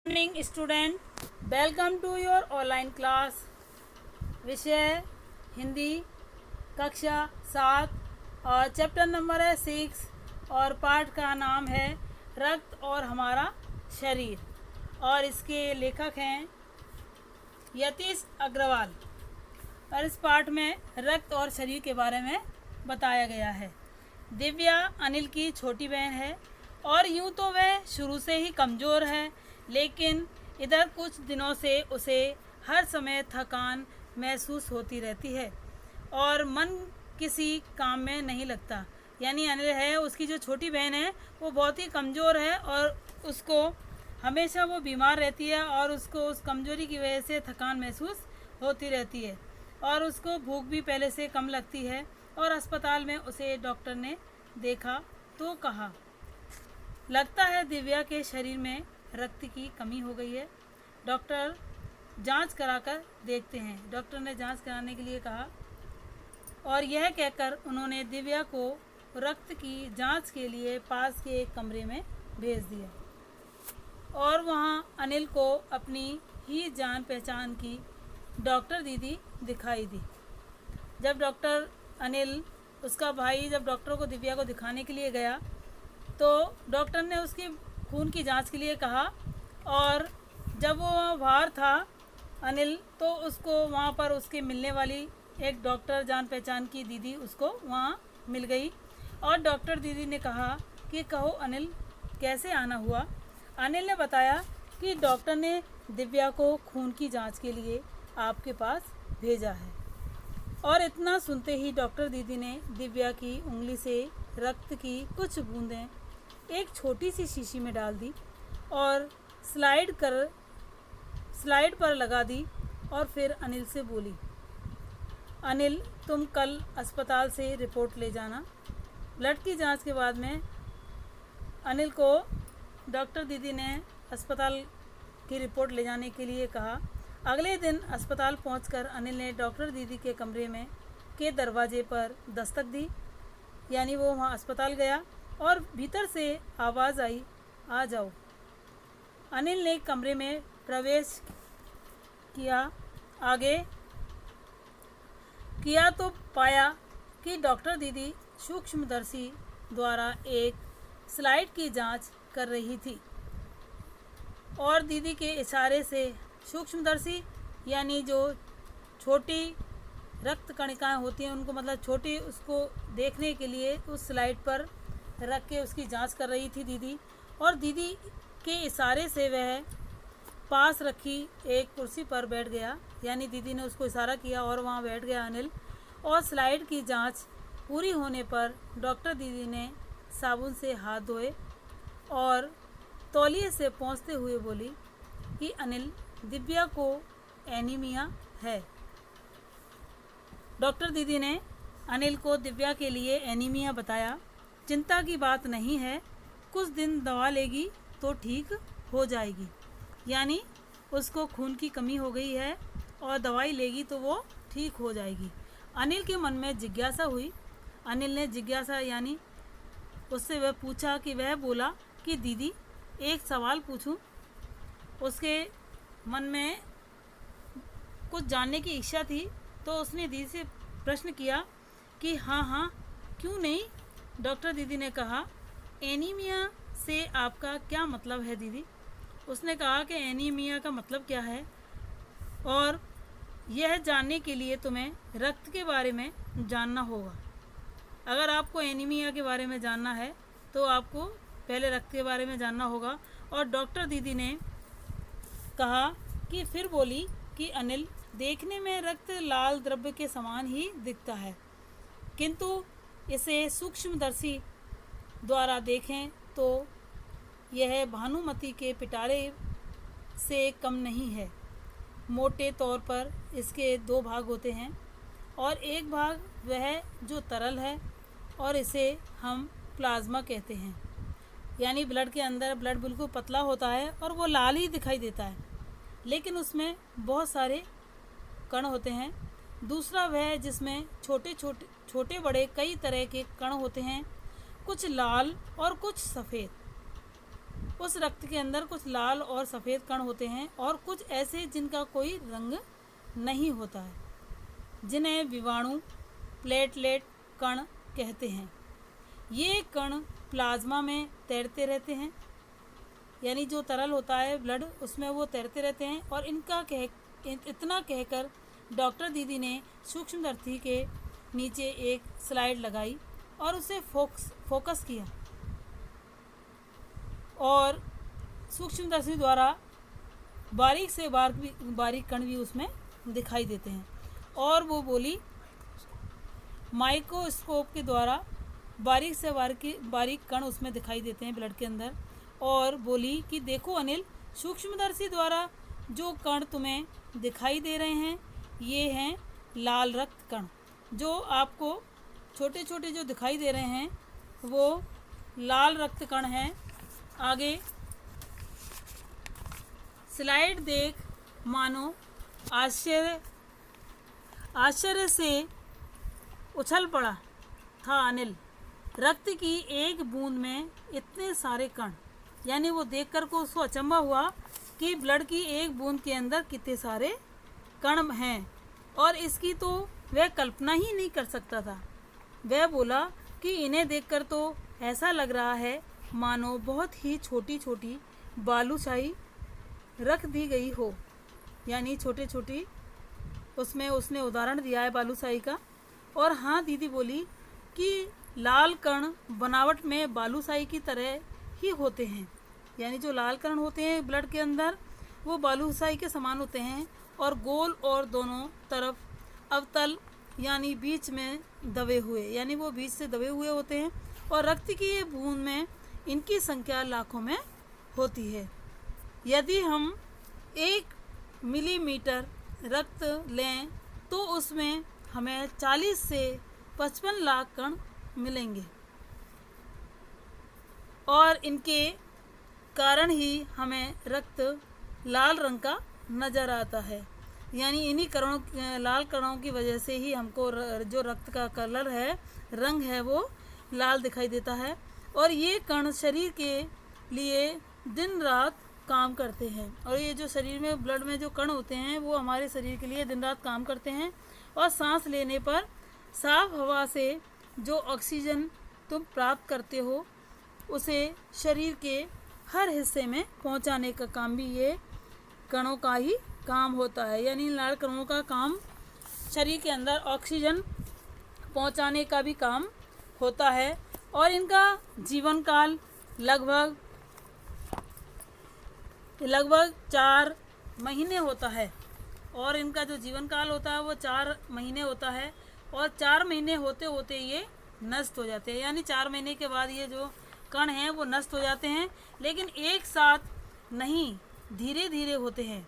Morning student, welcome to your online class. विषय हिंदी, कक्षा 7 और चैप्टर नंबर है 6 और पाठ का नाम है रक्त और हमारा शरीर और इसके लेखक हैं यतीश अग्रवाल। और इस पाठ में रक्त और शरीर के बारे में बताया गया है। दिव्या अनिल की छोटी बहन है और यूं तो वह शुरू से ही कमज़ोर है, लेकिन इधर कुछ दिनों से उसे हर समय थकान महसूस होती रहती है और मन किसी काम में नहीं लगता। यानी अनिल है, उसकी जो छोटी बहन है वो बहुत ही कमज़ोर है और उसको हमेशा वो बीमार रहती है और उसको उस कमज़ोरी की वजह से थकान महसूस होती रहती है और उसको भूख भी पहले से कम लगती है। और अस्पताल में उसे डॉक्टर ने देखा तो कहा, लगता है दिव्या के शरीर में रक्त की कमी हो गई है। डॉक्टर जांच कराकर देखते हैं। डॉक्टर ने जांच कराने के लिए कहा और यह कहकर उन्होंने दिव्या को रक्त की जांच के लिए पास के एक कमरे में भेज दिया और वहां अनिल को अपनी ही जान पहचान की डॉक्टर दीदी दिखाई दी। जब डॉक्टर अनिल, उसका भाई, जब डॉक्टर को दिव्या को दिखाने के लिए गया तो डॉक्टर ने उसकी खून की जांच के लिए कहा और जब वो वहाँ बाहर था अनिल, तो उसको वहाँ पर उसके मिलने वाली एक डॉक्टर जान पहचान की दीदी उसको वहाँ मिल गई और डॉक्टर दीदी ने कहा कि कहो अनिल, कैसे आना हुआ। अनिल ने बताया कि डॉक्टर ने दिव्या को खून की जांच के लिए आपके पास भेजा है। और इतना सुनते ही डॉक्टर दीदी ने दिव्या की उंगली से रक्त की कुछ बूंदें एक छोटी सी शीशी में डाल दी और स्लाइड पर लगा दी और फिर अनिल से बोली, अनिल, तुम कल अस्पताल से रिपोर्ट ले जाना। ब्लड की जांच के बाद में अनिल को डॉक्टर दीदी ने अस्पताल की रिपोर्ट ले जाने के लिए कहा। अगले दिन अस्पताल पहुंचकर अनिल ने डॉक्टर दीदी के कमरे में के दरवाजे पर दस्तक दी। यानी वो वहाँ अस्पताल गया और भीतर से आवाज़ आई, आ जाओ। अनिल ने कमरे में प्रवेश किया। आगे किया तो पाया कि डॉक्टर दीदी सूक्ष्मदर्शी द्वारा एक स्लाइड की जांच कर रही थी और दीदी के इशारे से सूक्ष्मदर्शी यानी जो छोटी रक्त कणिकाएं होती हैं उनको, मतलब छोटी, उसको देखने के लिए उस स्लाइड पर रख के उसकी जांच कर रही थी दीदी। और दीदी के इशारे से वह पास रखी एक कुर्सी पर बैठ गया। यानी दीदी ने उसको इशारा किया और वहाँ बैठ गया अनिल। और स्लाइड की जांच पूरी होने पर डॉक्टर दीदी ने साबुन से हाथ धोए और तौलिए से पोंछते हुए बोली कि अनिल, दिव्या को एनीमिया है। डॉक्टर दीदी ने अनिल को दिव्या के लिए एनीमिया बताया। चिंता की बात नहीं है, कुछ दिन दवा लेगी तो ठीक हो जाएगी। यानी उसको खून की कमी हो गई है और दवाई लेगी तो वो ठीक हो जाएगी। अनिल के मन में जिज्ञासा हुई। अनिल ने जिज्ञासा यानी उससे वह पूछा कि वह बोला कि दीदी, एक सवाल पूछूं। उसके मन में कुछ जानने की इच्छा थी तो उसने दीदी से प्रश्न किया कि हाँ हाँ, क्यों नहीं। डॉक्टर दीदी ने कहा, एनीमिया से आपका क्या मतलब है दीदी। उसने कहा कि एनीमिया का मतलब क्या है और यह जानने के लिए तुम्हें रक्त के बारे में जानना होगा। अगर आपको एनीमिया के बारे में जानना है तो आपको पहले रक्त के बारे में जानना होगा। और डॉक्टर दीदी ने कहा कि फिर बोली कि अनिल, देखने में रक्त लाल द्रव्य के समान ही दिखता है, किंतु इसे सूक्ष्मदर्शी द्वारा देखें तो यह भानुमति के पिटारे से कम नहीं है। मोटे तौर पर इसके दो भाग होते हैं और एक भाग वह जो तरल है और इसे हम प्लाज्मा कहते हैं। यानी ब्लड के अंदर ब्लड बिल्कुल पतला होता है और वो लाल ही दिखाई देता है, लेकिन उसमें बहुत सारे कण होते हैं। दूसरा वह जिसमें छोटे बड़े कई तरह के कण होते हैं, कुछ लाल और कुछ सफ़ेद। उस रक्त के अंदर कुछ लाल और सफ़ेद कण होते हैं और कुछ ऐसे जिनका कोई रंग नहीं होता है, जिन्हें विषाणु प्लेटलेट कण कहते हैं। ये कण प्लाज्मा में तैरते रहते हैं, यानी जो तरल होता है ब्लड उसमें वो तैरते रहते हैं। और इतना कहकर डॉक्टर दीदी ने सूक्ष्मदर्शी के नीचे एक स्लाइड लगाई और उसे फोकस किया और सूक्ष्मदर्शी द्वारा बारीक से बारीक कण भी उसमें दिखाई देते हैं। और वो बोली, माइक्रोस्कोप के द्वारा बारीक से बारीक कण उसमें दिखाई देते हैं ब्लड के अंदर। और बोली कि देखो अनिल, सूक्ष्मदर्शी द्वारा जो कण तुम्हें दिखाई दे रहे हैं ये हैं लाल रक्त कण। जो आपको छोटे छोटे जो दिखाई दे रहे हैं वो लाल रक्त कण हैं। आगे स्लाइड देख मानो आश्चर्य से उछल पड़ा था अनिल। रक्त की एक बूंद में इतने सारे कण, यानी वो देखकर को उसको अचंभा हुआ कि ब्लड की एक बूंद के अंदर कितने सारे कण हैं और इसकी तो वह कल्पना ही नहीं कर सकता था। वह बोला कि इन्हें देखकर तो ऐसा लग रहा है मानो बहुत ही छोटी छोटी बालूशाही रख दी गई हो, यानी छोटे छोटी, उसमें उसने उदाहरण दिया है बालूशाही का। और हाँ, दीदी बोली कि लाल कण बनावट में बालूशाही की तरह ही होते हैं, यानी जो लाल कण होते हैं ब्लड के अंदर वो बालूशाही के समान होते हैं और गोल और दोनों तरफ अवतल, यानी बीच में दबे हुए, यानी वो बीच से दबे हुए होते हैं। और रक्त की ये बूंद में इनकी संख्या लाखों में होती है। यदि हम 1 मिलीमीटर रक्त लें तो उसमें हमें 40 से 55 लाख कण मिलेंगे और इनके कारण ही हमें रक्त लाल रंग का नज़र आता है। यानी इन्हीं लाल कणों की वजह से ही हमको जो रक्त का कलर है, रंग है, वो लाल दिखाई देता है। और ये कण शरीर के लिए दिन रात काम करते हैं। और ये जो शरीर में ब्लड में जो कण होते हैं वो हमारे शरीर के लिए दिन रात काम करते हैं। और सांस लेने पर साफ हवा से जो ऑक्सीजन तुम प्राप्त करते हो उसे शरीर के हर हिस्से में पहुंचाने का काम भी ये कणों का ही काम होता है। यानी लाल कणों का काम शरीर के अंदर ऑक्सीजन पहुंचाने का भी काम होता है। और इनका जीवन काल लगभग 4 महीने होता है। और इनका जो जीवन काल होता है वो 4 महीने होता है। और 4 महीने होते होते ये नष्ट हो जाते हैं, यानी 4 महीने के बाद ये जो कण हैं वो नष्ट हो जाते हैं। लेकिन एक साथ नहीं, धीरे धीरे होते हैं,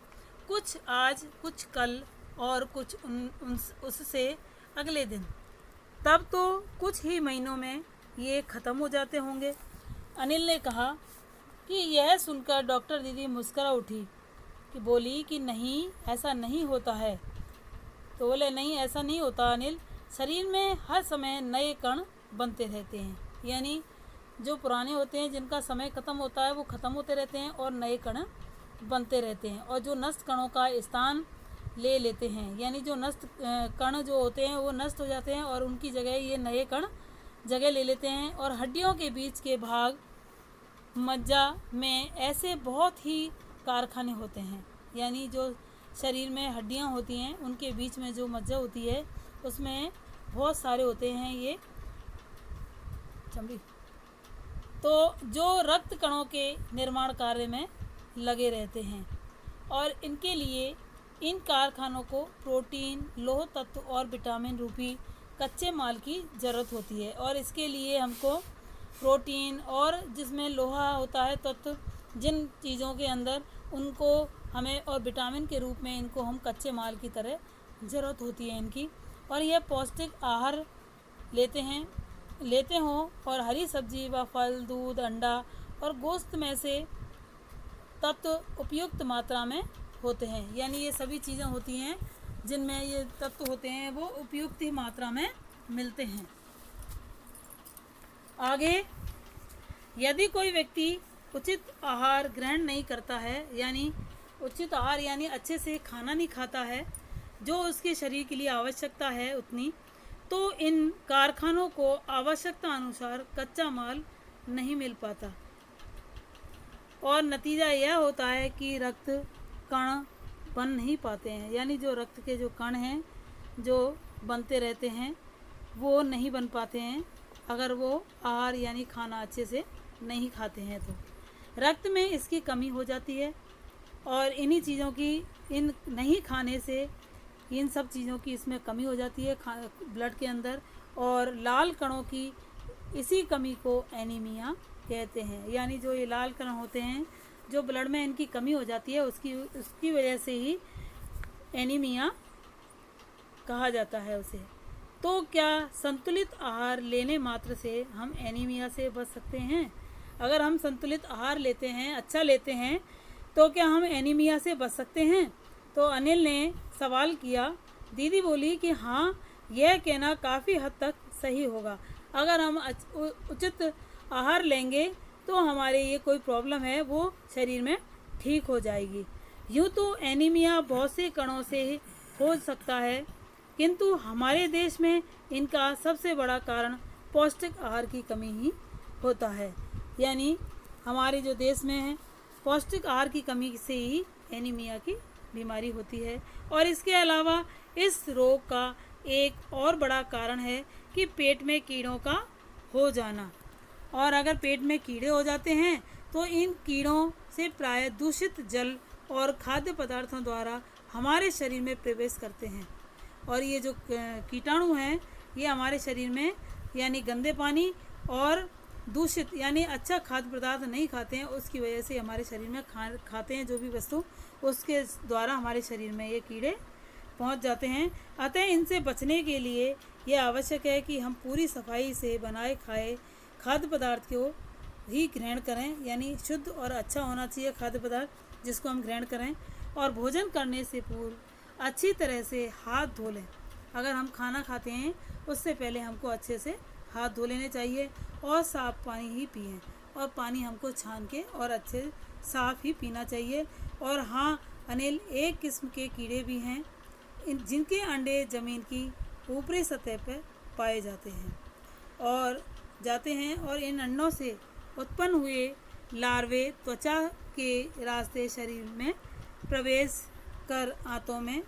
कुछ आज, कुछ कल और कुछ उससे अगले दिन। तब तो कुछ ही महीनों में ये ख़त्म हो जाते होंगे। अनिल ने कहा कि यह सुनकर डॉक्टर दीदी मुस्कुरा उठी कि बोली कि नहीं, ऐसा नहीं होता है। तो बोले, नहीं ऐसा नहीं होता अनिल, शरीर में हर समय नए कण बनते रहते हैं। यानी जो पुराने होते हैं जिनका समय ख़त्म होता है वो ख़त्म होते रहते हैं और नए कण बनते रहते हैं। और जो नष्ट कणों का स्थान ले लेते हैं, यानी जो नष्ट कण जो होते हैं वो नष्ट हो जाते हैं और उनकी जगह ये नए कण जगह ले लेते हैं। और हड्डियों के बीच के भाग मज्जा में ऐसे बहुत ही कारखाने होते हैं। यानी जो शरीर में हड्डियां होती हैं उनके बीच में जो मज्जा होती है उसमें बहुत सारे होते हैं ये चमड़ी, तो जो रक्त कणों के निर्माण कार्य में लगे रहते हैं। और इनके लिए इन कारखानों को प्रोटीन, लौह तत्व और विटामिन रूपी कच्चे माल की ज़रूरत होती है। और इसके लिए हमको प्रोटीन और जिसमें लोहा होता है तत्व, जिन चीज़ों के अंदर उनको हमें, और विटामिन के रूप में इनको हम कच्चे माल की तरह ज़रूरत होती है इनकी। और यह पौष्टिक आहार लेते हों और हरी सब्जी व फल, दूध, अंडा और गोश्त में से तत्व उपयुक्त मात्रा में होते हैं। यानी ये सभी चीज़ें होती हैं जिनमें ये तत्व होते हैं वो उपयुक्त ही मात्रा में मिलते हैं। आगे, यदि कोई व्यक्ति उचित आहार ग्रहण नहीं करता है, यानी उचित आहार यानी अच्छे से खाना नहीं खाता है जो उसके शरीर के लिए आवश्यकता है उतनी, तो इन कारखानों को आवश्यकता अनुसार कच्चा माल नहीं मिल पाता और नतीजा यह होता है कि रक्त कण बन नहीं पाते हैं, यानी जो रक्त के जो कण हैं जो बनते रहते हैं वो नहीं बन पाते हैं अगर वो आहार यानी खाना अच्छे से नहीं खाते हैं। तो रक्त में इसकी कमी हो जाती है और इन्हीं चीज़ों की इन नहीं खाने से इन सब चीज़ों की इसमें कमी हो जाती है ब्लड के अंदर, और लाल कणों की इसी कमी को एनीमिया कहते हैं। यानी जो ये लाल कण होते हैं जो ब्लड में इनकी कमी हो जाती है उसकी वजह से ही एनीमिया कहा जाता है उसे। तो क्या संतुलित आहार लेने मात्र से हम एनीमिया से बच सकते हैं? अगर हम संतुलित आहार लेते हैं, अच्छा लेते हैं, तो क्या हम एनीमिया से बच सकते हैं? तो अनिल ने सवाल किया। दीदी बोली कि हाँ, यह कहना काफ़ी हद तक सही होगा। अगर हम उचित आहार लेंगे तो हमारे ये कोई प्रॉब्लम है वो शरीर में ठीक हो जाएगी। यूँ तो एनीमिया बहुत से कणों से हो सकता है, किंतु हमारे देश में इनका सबसे बड़ा कारण पौष्टिक आहार की कमी ही होता है। यानी हमारे जो देश में है पौष्टिक आहार की कमी से ही एनीमिया की बीमारी होती है। और इसके अलावा इस रोग का एक और बड़ा कारण है कि पेट में कीड़ों का हो जाना, और अगर पेट में कीड़े हो जाते हैं तो इन कीड़ों से प्राय दूषित जल और खाद्य पदार्थों द्वारा हमारे शरीर में प्रवेश करते हैं, और ये जो कीटाणु हैं ये हमारे शरीर में यानी गंदे पानी और दूषित यानी अच्छा खाद्य पदार्थ नहीं खाते हैं उसकी वजह से हमारे शरीर में खाते हैं जो भी वस्तु, उसके द्वारा हमारे शरीर में ये कीड़े पहुंच जाते हैं। अतः इनसे बचने के लिए यह आवश्यक है कि हम पूरी सफाई से बनाए खाए खाद्य पदार्थ को ही ग्रहण करें, यानी शुद्ध और अच्छा होना चाहिए खाद्य पदार्थ जिसको हम ग्रहण करें। और भोजन करने से पूर्व अच्छी तरह से हाथ धो लें। अगर हम खाना खाते हैं उससे पहले हमको अच्छे से हाथ धो लेने चाहिए और साफ़ पानी ही पिएं, और पानी हमको छान के और अच्छे साफ़ ही पीना चाहिए। और हाँ अनिल, एक किस्म के कीड़े भी हैं जिनके अंडे ज़मीन की ऊपरी सतह पर पाए जाते हैं और इन अंडों से उत्पन्न हुए लार्वे त्वचा के रास्ते शरीर में प्रवेश कर आंतों में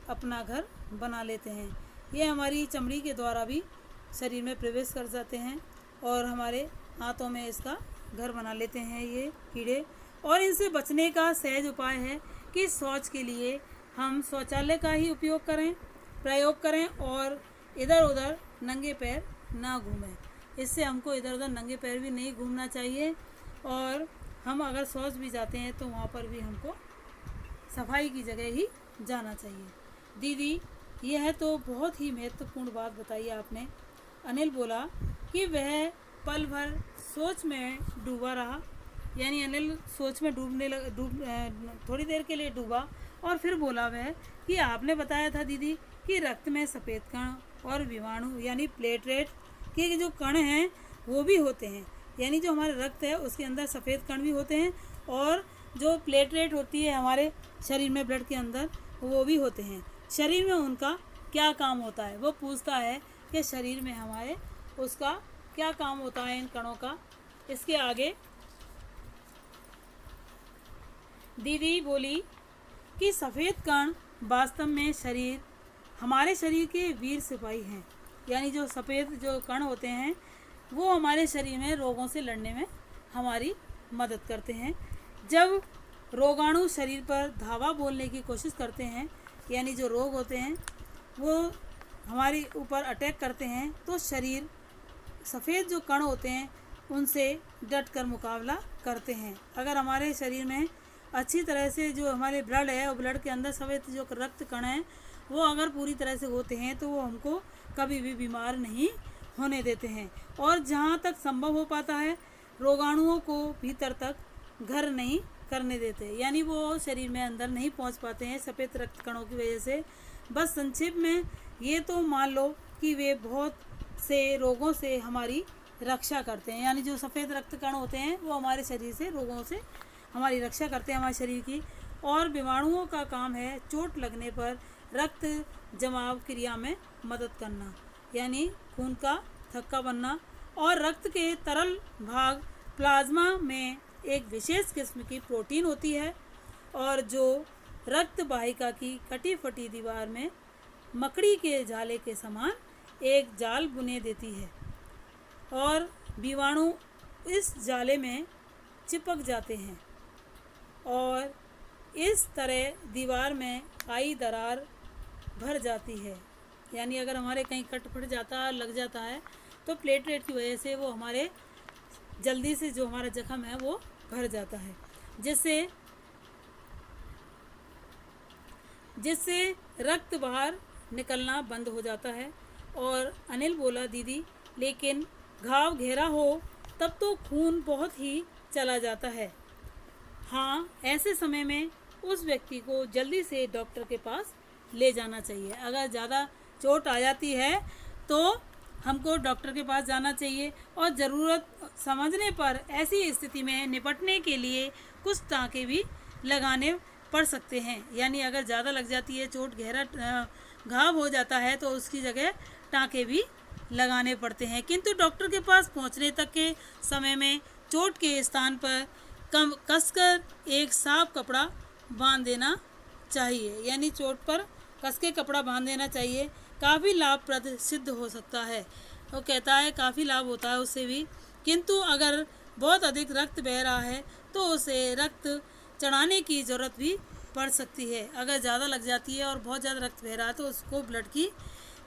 अपना घर बना लेते हैं। ये हमारी चमड़ी के द्वारा भी शरीर में प्रवेश कर जाते हैं और हमारे आंतों में इसका घर बना लेते हैं ये कीड़े। और इनसे बचने का सहज उपाय है कि शौच के लिए हम शौचालय का ही प्रयोग करें और इधर उधर नंगे पैर ना घूमें। इससे हमको इधर उधर नंगे पैर भी नहीं घूमना चाहिए, और हम अगर शौच भी जाते हैं तो वहाँ पर भी हमको सफाई की जगह ही जाना चाहिए। दीदी, यह तो बहुत ही महत्वपूर्ण बात बताई आपने। अनिल बोला कि वह पल भर सोच में डूबा रहा, यानी अनिल सोच में थोड़ी देर के लिए डूबा और फिर बोला वह कि आपने बताया था दीदी कि रक्त में सफ़ेद कण और विषाणु यानी प्लेटलेट के जो कण हैं वो भी होते हैं, यानी जो हमारा रक्त है उसके अंदर सफ़ेद कण भी होते हैं और जो प्लेटलेट होती है हमारे शरीर में ब्लड के अंदर वो भी होते हैं। शरीर में उनका क्या काम होता है? वो पूछता है कि शरीर में हमारे उसका क्या काम होता है इन कणों का। इसके आगे दीदी बोली कि सफ़ेद कण वास्तव में हमारे शरीर के वीर सिपाही हैं, यानी जो सफ़ेद जो कण होते हैं वो हमारे शरीर में रोगों से लड़ने में हमारी मदद करते हैं। जब रोगाणु शरीर पर धावा बोलने की कोशिश करते हैं, यानी जो रोग होते हैं वो हमारे ऊपर अटैक करते हैं, तो शरीर सफ़ेद जो कण होते हैं उनसे डट कर मुकाबला करते हैं। अगर हमारे शरीर में अच्छी तरह से जो हमारे ब्लड है और ब्लड के अंदर सफ़ेद जो रक्त कण हैं वो अगर पूरी तरह से होते हैं तो वो हमको कभी भी बीमार नहीं होने देते हैं, और जहाँ तक संभव हो पाता है रोगाणुओं को भीतर तक घर नहीं करने देते, यानी वो शरीर में अंदर नहीं पहुँच पाते हैं सफ़ेद रक्त कणों की वजह से। बस संक्षेप में ये तो मान लो कि वे बहुत से रोगों से हमारी रक्षा करते हैं। यानी जो सफ़ेद रक्त कण होते हैं वो हमारे शरीर से रोगों से हमारी रक्षा करते हैं, हमारे शरीर की। और बीमाणुओं का काम है चोट लगने पर रक्त जमाव क्रिया में मदद करना, यानी खून का थक्का बनना। और रक्त के तरल भाग प्लाज्मा में एक विशेष किस्म की प्रोटीन होती है और जो रक्त वाहिका की कटी फटी दीवार में मकड़ी के जाले के समान एक जाल बुने देती है और बीमाणु इस जाले में चिपक जाते हैं और इस तरह दीवार में काई दरार भर जाती है। यानी अगर हमारे कहीं कट फट जाता है, लग जाता है, तो प्लेटलेट की वजह से वो हमारे जल्दी से जो हमारा जख्म है वो भर जाता है, जिससे रक्त बाहर निकलना बंद हो जाता है। और अनिल बोला, दीदी लेकिन घाव गहरा हो तब तो खून बहुत ही चला जाता है। हाँ, ऐसे समय में उस व्यक्ति को जल्दी से डॉक्टर के पास ले जाना चाहिए। अगर ज़्यादा चोट आ जाती है तो हमको डॉक्टर के पास जाना चाहिए और ज़रूरत समझने पर ऐसी स्थिति में निपटने के लिए कुछ टाँके भी लगाने पड़ सकते हैं। यानी अगर ज़्यादा लग जाती है चोट, गहरा घाव हो जाता है, तो उसकी जगह टाँके भी लगाने पड़ते हैं। किंतु डॉक्टर के पास पहुंचने तक के समय में चोट के स्थान पर कसकर एक साफ कपड़ा बांध देना चाहिए। यानी चोट पर कस के कपड़ा बांध देना चाहिए। काफ़ी लाभप्रद सिद्ध हो सकता है। वो कहता है काफ़ी लाभ होता है उससे भी। किंतु अगर बहुत अधिक रक्त बह रहा है तो उसे रक्त चढ़ाने की ज़रूरत भी पड़ सकती है। अगर ज़्यादा लग जाती है और बहुत ज़्यादा रक्त बह रहा है तो उसको ब्लड की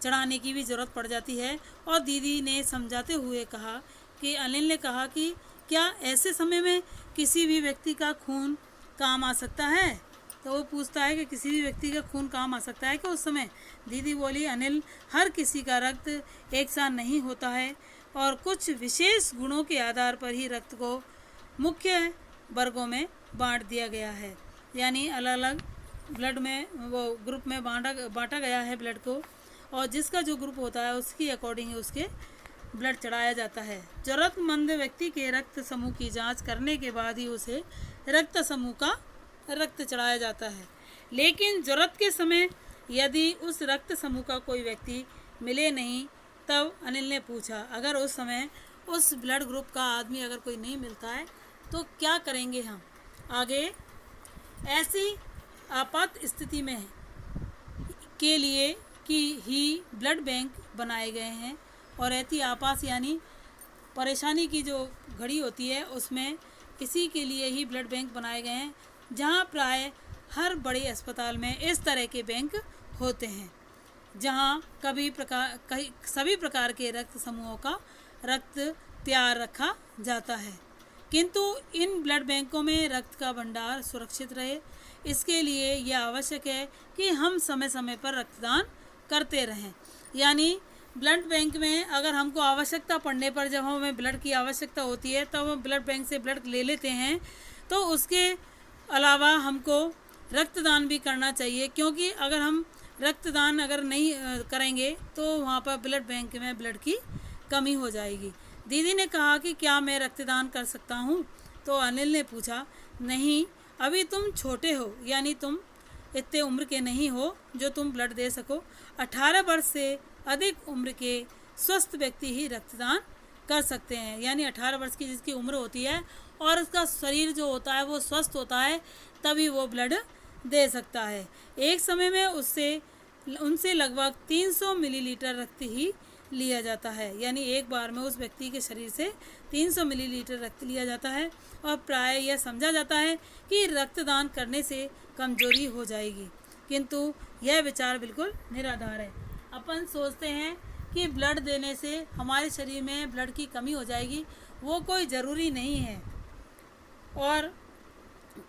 चढ़ाने की भी ज़रूरत पड़ जाती है। और दीदी ने समझाते हुए कहा कि अनिल ने कहा कि क्या ऐसे समय में किसी भी व्यक्ति का खून काम आ सकता है? तो वो पूछता है कि किसी भी व्यक्ति का खून काम आ सकता है कि उस समय? दीदी बोली, अनिल, हर किसी का रक्त एक सा नहीं होता है और कुछ विशेष गुणों के आधार पर ही रक्त को मुख्य वर्गों में बांट दिया गया है। यानी अलग अलग ब्लड में वो ग्रुप में बांटा गया है ब्लड को, और जिसका जो ग्रुप होता है उसकी अकॉर्डिंग उसके ब्लड चढ़ाया जाता है। ज़रूरतमंद व्यक्ति के रक्त समूह की जांच करने के बाद ही उसे रक्त समूह का रक्त चढ़ाया जाता है। लेकिन ज़रूरत के समय यदि उस रक्त समूह का कोई व्यक्ति मिले नहीं, तब अनिल ने पूछा, अगर उस समय उस ब्लड ग्रुप का आदमी अगर कोई नहीं मिलता है तो क्या करेंगे हम आगे? ऐसी आपात स्थिति में के लिए कि ही ब्लड बैंक बनाए गए हैं। और ऐसी आपात यानी परेशानी की जो घड़ी होती है उसमें इसी के लिए ही ब्लड बैंक बनाए गए हैं, जहां प्राय हर बड़े अस्पताल में इस तरह के बैंक होते हैं, जहां सभी प्रकार के रक्त समूहों का रक्त तैयार रखा जाता है। किंतु इन ब्लड बैंकों में रक्त का भंडार सुरक्षित रहे, इसके लिए यह आवश्यक है कि हम समय समय पर रक्तदान करते रहें। यानी ब्लड बैंक में अगर हमको आवश्यकता पड़ने पर, जब हमें ब्लड की आवश्यकता होती है तब हम ब्लड बैंक से ब्लड ले लेते हैं, तो उसके अलावा हमको रक्तदान भी करना चाहिए। क्योंकि अगर हम रक्तदान अगर नहीं करेंगे तो वहाँ पर ब्लड बैंक में ब्लड की कमी हो जाएगी। दीदी ने कहा कि क्या मैं रक्तदान कर सकता हूँ? तो अनिल ने पूछा, नहीं, अभी तुम छोटे हो, यानी तुम इतने उम्र के नहीं हो जो तुम ब्लड दे सको। 18 वर्ष से अधिक उम्र के स्वस्थ व्यक्ति ही रक्तदान कर सकते हैं। यानी 18 वर्ष की जिसकी उम्र होती है और उसका शरीर जो होता है वो स्वस्थ होता है, तभी वो ब्लड दे सकता है। एक समय में उनसे लगभग 300 मिलीलीटर रक्त ही लिया जाता है। यानी एक बार में उस व्यक्ति के शरीर से 300 मिलीलीटर रक्त लिया जाता है और प्राय यह समझा जाता है कि रक्तदान करने से कमजोरी हो जाएगी। किंतु यह विचार बिल्कुल निराधार है। अपन सोचते हैं कि ब्लड देने से हमारे शरीर में ब्लड की कमी हो जाएगी, वो कोई ज़रूरी नहीं है और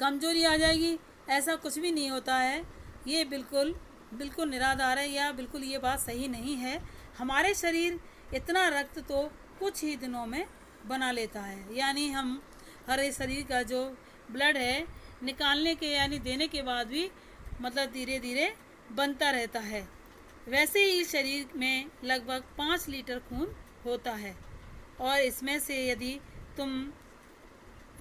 कमजोरी आ जाएगी, ऐसा कुछ भी नहीं होता है। ये बिल्कुल निराधार है, या बिल्कुल ये बात सही नहीं है। हमारे शरीर इतना रक्त तो कुछ ही दिनों में बना लेता है। यानी हम हरे शरीर का जो ब्लड है निकालने के यानी देने के बाद भी मतलब धीरे धीरे बनता रहता है। वैसे ही शरीर में लगभग 5 लीटर खून होता है। और इसमें से यदि तुम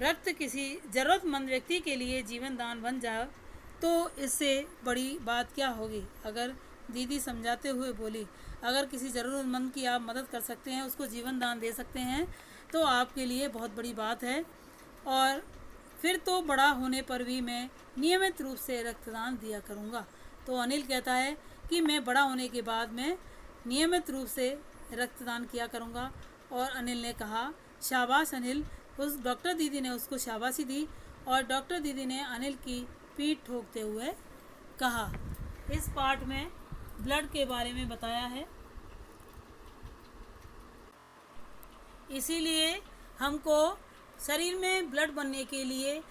रक्त किसी ज़रूरतमंद व्यक्ति के लिए जीवन दान बन जाओ तो इससे बड़ी बात क्या होगी। अगर दीदी समझाते हुए बोली, अगर किसी ज़रूरतमंद की आप मदद कर सकते हैं, उसको जीवन दान दे सकते हैं, तो आपके लिए बहुत बड़ी बात है। और फिर तो बड़ा होने पर भी मैं नियमित रूप से रक्तदान दिया करूँगा। तो अनिल कहता है कि मैं बड़ा होने के बाद मैं नियमित रूप से रक्तदान किया करूँगा। और अनिल ने कहा, शाबाश अनिल। उस डॉक्टर दीदी ने उसको शाबाशी दी और डॉक्टर दीदी ने अनिल की पीठ ठोकते हुए कहा। इस पार्ट में ब्लड के बारे में बताया है, इसीलिए हमको शरीर में ब्लड बनने के लिए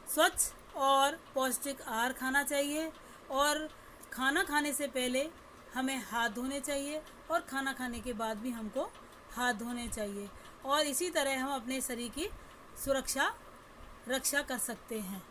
स्वच्छ और पौष्टिक आहार खाना चाहिए। और खाना खाने से पहले हमें हाथ धोने चाहिए और खाना खाने के बाद भी हमको हाथ धोने चाहिए। और इसी तरह हम अपने शरीर की रक्षा कर सकते हैं।